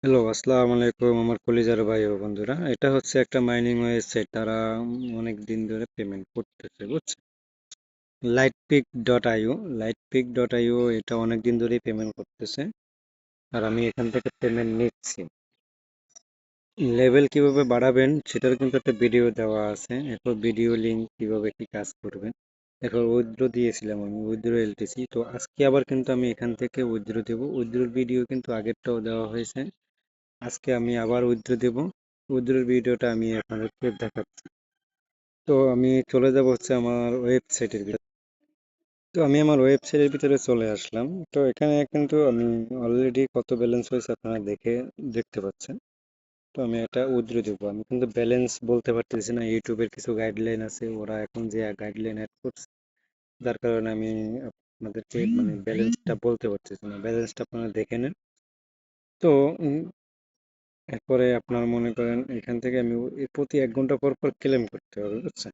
Hello, আসসালামু আলাইকুম আমার কলিজার ভাই ও বন্ধুরা। এটা হচ্ছে একটা মাইনিং ওয়েবসাইট। তারা অনেক দিন ধরে পেমেন্ট করতেছে, বুঝছেন? লাইটপিক.আইও এটা অনেক দিন ধরেই পেমেন্ট করতেছে। আর আমি এখান থেকে পেমেন্ট নিচ্ছি। লেভেল কিভাবে বাড়াবেন সেটার কিন্তু একটা ভিডিও দেওয়া আছে। এরপর ভিডিও লিঙ্ক কিভাবে কি কাজ করবেন। এরপর উইথড্র দিয়েছিলাম, আমি উইথড্র এলটিসি। তো আজকে আবার কিন্তু আমি এখান থেকে উইথড্র দেবো। উইথড্রোর ভিডিও কিন্তু আগেরটাও দেওয়া হয়েছে। আজকে আমি আবার উইথড্র দেব। উইথড্রোর ভিডিওটা আমি আপনাদেরকে দেখাচ্ছি। তো আমি চলে যাব হচ্ছে আমার ওয়েবসাইটের ভিতরে। তো আমি আমার ওয়েবসাইটের ভিতরে চলে আসলাম। তো এখানে কিন্তু আমি অলরেডি কত ব্যালেন্স হয়েছে আপনারা দেখতে পাচ্ছেন। তো আমি এটা উইথড্র দেবো। আমি কিন্তু ব্যালেন্স বলতে পারতেছি না, ইউটিউবের কিছু গাইডলাইন আছে, ওরা এখন যে গাইডলাইন অ্যাড করছে, যার কারণে আমি আপনাদেরকে মানে ব্যালেন্সটা বলতে পারতেছি না। ব্যালেন্সটা আপনারা দেখে নেন। তো এরপরে আপনার মনে করেন এখান থেকে আমি প্রতি 1 ঘন্টা পর পর ক্লেম করতে হবে, বুঝছেন?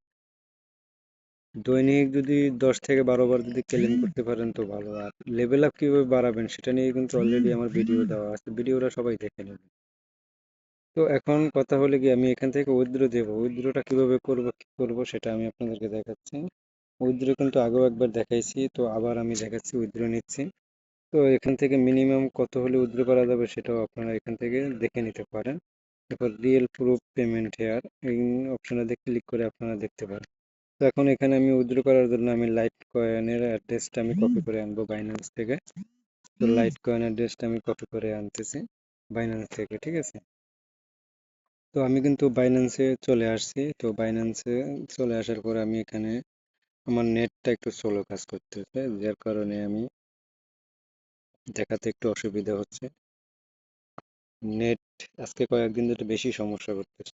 দৈনিক যদি 10 থেকে 12 বার যদি ক্লেম করতে পারেন তো ভালো। আর লেভেল আপ কিভাবে বাড়াবেন সেটা নিয়ে কিন্তু অলরেডি আমার ভিডিও দেওয়া আছে, ভিডিওটা সবাই দেখে নেবেন। তো এখন কথা হলে কি, আমি এখান থেকে উইথড্র দেবো। উইথড্রটা কিভাবে করব কি করব সেটা আমি আপনাদেরকে দেখাচ্ছি। উইথড্র কিন্তু আগেও একবার দেখাইছি, তো আবার আমি দেখাচ্ছি উইথড্র নিচ্ছি। তো এখান থেকে মিনিমাম কত হলে উইথড্র করা যাবে সেটাও আপনারা এখান থেকে দেখে নিতে পারেন। তারপর রিয়েল প্রুফ পেমেন্ট হেয়ার এই অপশনটা ক্লিক করে আপনারা দেখতে পারেন। তো এখন এখানে আমি উইথড্র করার জন্য আমি লাইট কয়েনের অ্যাড্রেসটা আমি কপি করে আনবো বাইন্যান্স থেকে। তো লাইট কয়েন অ্যাড্রেসটা আমি কপি করে আনতেছি বাইন্যান্স থেকে, ঠিক আছে? তো আমি কিন্তু বাইন্যান্সে চলে আসছি। তো বাইন্যান্সে চলে আসার পরে আমি এখানে আমার নেটটা একটু স্লো কাজ করতেছে, যার কারণে আমি দেখাতে একটু অসুবিধা হচ্ছে। নেট আজকে কয়েকদিন ধরে বেশি সমস্যা করতেছে।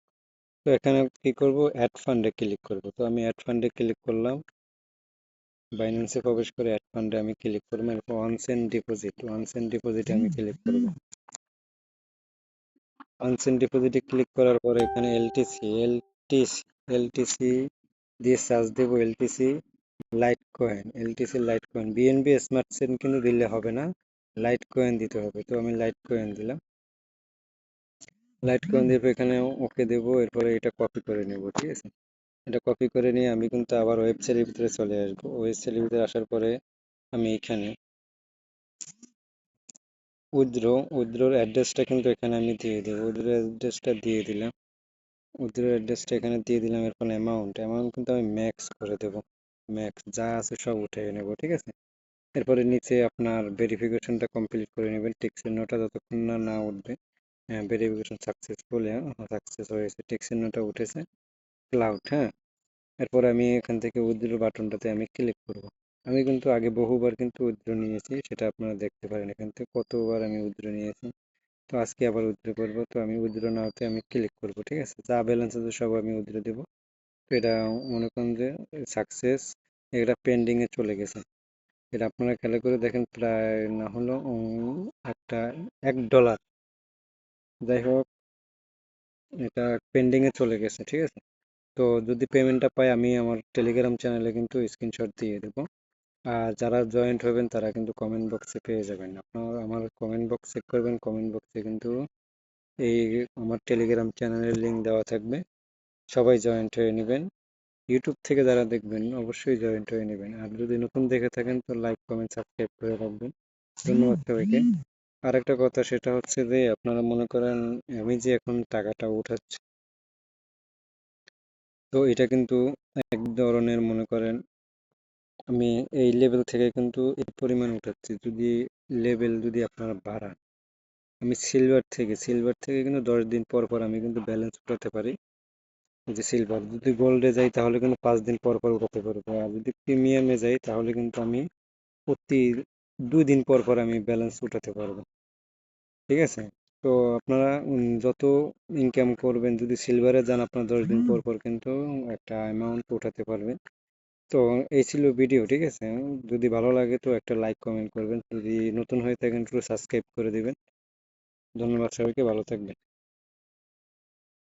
তো এখানে কি করব, অ্যাড ফান্ডে ক্লিক করব। তো আমি অ্যাড ফান্ডে ক্লিক করলাম। বাইন্যান্সে প্রবেশ করে অ্যাড ফান্ডে আমি ক্লিক করবো। এরপর ওয়ান সেন্ট ডিপোজিটে আমি ক্লিক করব। ওয়ান সেন্ট ডিপোজিটে ক্লিক করার পরে এখানে এলটিসি দিয়ে সার্চ দেবো। LTC light coin BNB smart chain কিন্তু দিলে হবে না, লাইট কয়েন দিতে হবে। তো আমি লাইট কয়েন দিলাম। লাইট কয়েন দিয়ে এখানে ওকে দেবো। এরপরে এটা কপি করে নেব, ঠিক আছে? এটা কপি করে নিয়ে আমি কিন্তু আবার ওয়েবসাইটের ভিতরে চলে আসবো। ওয়েবসাইটের ভিতরে আসার পরে আমি এখানে উইথড্রোর অ্যাড্রেসটা কিন্তু এখানে আমি দিয়ে দেবো। উইথড্রোর অ্যাড্রেসটা দিয়ে দিলাম। উইথড্রোর অ্যাড্রেসটা এখানে দিয়ে দিলাম। এরপর অ্যামাউন্ট কিন্তু আমি ম্যাক্স করে দেবো। ম্যাক্স যা আছে সব উঠে নেব, ঠিক আছে? এরপরে নিচে আপনার ভেরিফিকেশনটা কমপ্লিট করে নেবেন। টিক চিহ্নটা যতক্ষণ না না উঠবে। হ্যাঁ, ভেরিফিকেশন সাকসেসফুল, হ্যাঁ সাকসেস হয়েছে, টিক চিহ্নটা উঠেছে। ক্লাউড, হ্যাঁ। এরপরে আমি এখান থেকে উইথড্র বাটনটাতে আমি ক্লিক করব। আমি কিন্তু আগে বহুবার কিন্তু উইথড্র নিয়েছি, সেটা আপনারা দেখতে পারেন এখান থেকে কতবার আমি উইথড্র নিয়েছি। তো আজকে আবার উইথড্র করব। তো আমি উইথড্র নাওতে আমি ক্লিক করব, ঠিক আছে? যা ব্যালেন্স আছে সব আমি উইথড্র দেবো। তো এটা মনে করেন যে সাকসেস, এটা পেন্ডিংয়ে চলে গেছে। এটা আপনারা খেয়াল করে দেখেন, প্রায় না হলো একটা $1। যাই হোক, এটা পেন্ডিংয়ে চলে গেছে, ঠিক আছে? তো যদি পেমেন্টটা পাই আমি আমার টেলিগ্রাম চ্যানেলে কিন্তু স্ক্রিনশট দিয়ে দেবো। আর যারা জয়েন্ট হবেন তারা কিন্তু কমেন্ট বক্সে পেয়ে যাবেন। আপনারা আমার কমেন্ট বক্স চেক করবেন, কমেন্ট বক্সে কিন্তু এই আমার টেলিগ্রাম চ্যানেলের লিঙ্ক দেওয়া থাকবে। সবাই জয়েন্ট হয়ে নেবেন। ইউটিউব থেকে যারা দেখবেন অবশ্যই জয়েন্ট হয়ে নেবেন। আর যদি নতুন দেখে থাকেন তো লাইক কমেন্ট সাবস্ক্রাইব করে রাখবেন। ধন্যবাদ সবাইকে। আর একটা কথা সেটা হচ্ছে যে আপনারা মনে করেন আমি যে এখন টাকাটা উঠাচ্ছি, তো এটা কিন্তু এক ধরনের মনে করেন আমি এই লেভেল থেকে কিন্তু এই পরিমাণ উঠাচ্ছি। যদি লেভেল যদি আপনারা বাড়ান, আমি সিলভার থেকে কিন্তু 10 দিন পর পর আমি কিন্তু ব্যালেন্স উঠাতে পারি। যে সিলভার যদি গোল্ডে যাই তাহলে কিন্তু 5 দিন পর পর উঠাতে পারবো। আর যদি প্রিমিয়ামে যাই তাহলে কিন্তু আমি প্রতি 2 দিন পর পর আমি ব্যালেন্স উঠাতে পারবো, ঠিক আছে? তো আপনারা যত ইনকাম করবেন, যদি সিলভারে যান আপনার 10 দিন পর পর কিন্তু একটা অ্যামাউন্ট উঠাতে পারবেন। তো এই ছিল ভিডিও, ঠিক আছে? যদি ভালো লাগে তো একটা লাইক কমেন্ট করবেন, যদি নতুন হয়ে থাকেন একটু সাবস্ক্রাইব করে দিবেন। ধন্যবাদ সবাইকে, ভালো থাকবেন।